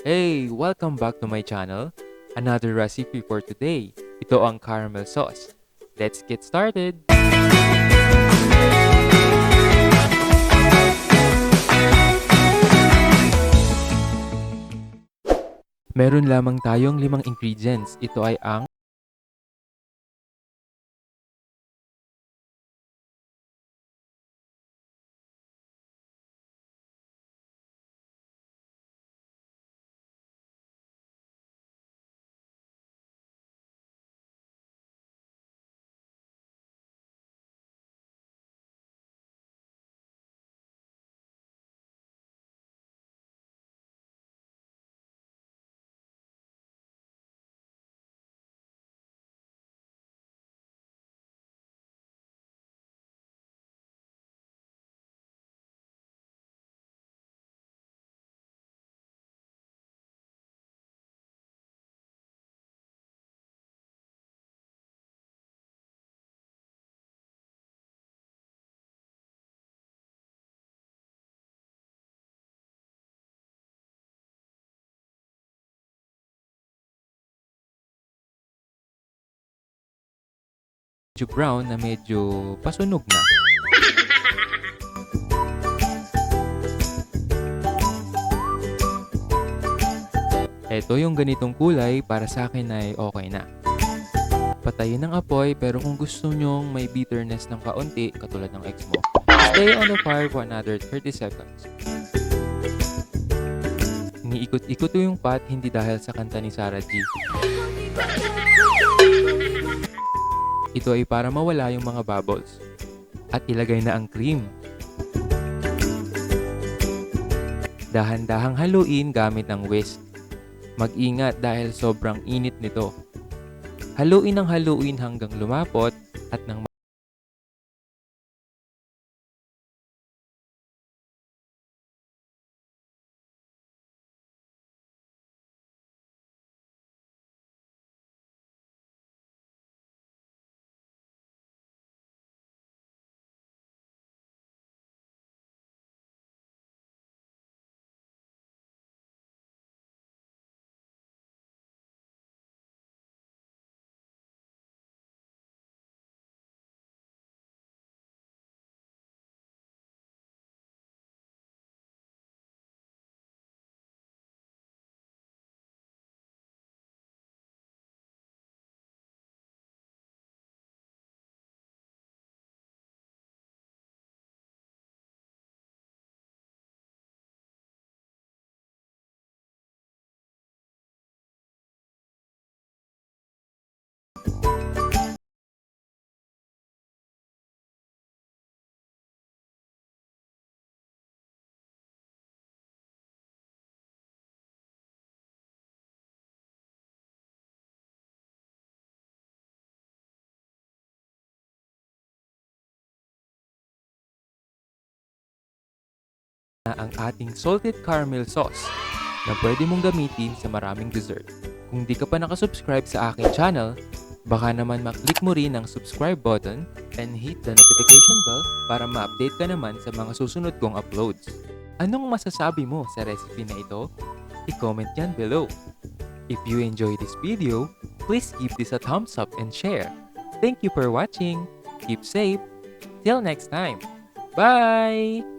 Hey, welcome back to my channel. Another recipe for today. Ito ang caramel sauce. Let's get started! Meron lamang tayong 5 ingredients. Ito ay ang medyo brown na medyo pasunog na. Ito yung ganitong kulay para sa akin ay okay na. Patayin ang apoy pero kung gusto nyong may bitterness ng kaunti katulad ng ex mo, stay on the fire for another 30 seconds. Iniikot-ikot ko yung pot hindi dahil sa kanta ni Sarah G. Ito ay para mawala yung mga bubbles. At ilagay na ang cream. Dahan-dahang haluin gamit ang whisk. Mag-ingat dahil sobrang init nito. Haluin ang haluin hanggang lumapot at nang ang ating salted caramel sauce na pwede mong gamitin sa maraming dessert. Kung di ka pa nakasubscribe sa aking channel, baka naman maklik mo rin ang subscribe button and hit the notification bell para ma-update ka naman sa mga susunod kong uploads. Anong masasabi mo sa recipe na ito? I-comment yan below. If you enjoy this video, please give this a thumbs up and share. Thank you for watching. Keep safe. Till next time. Bye!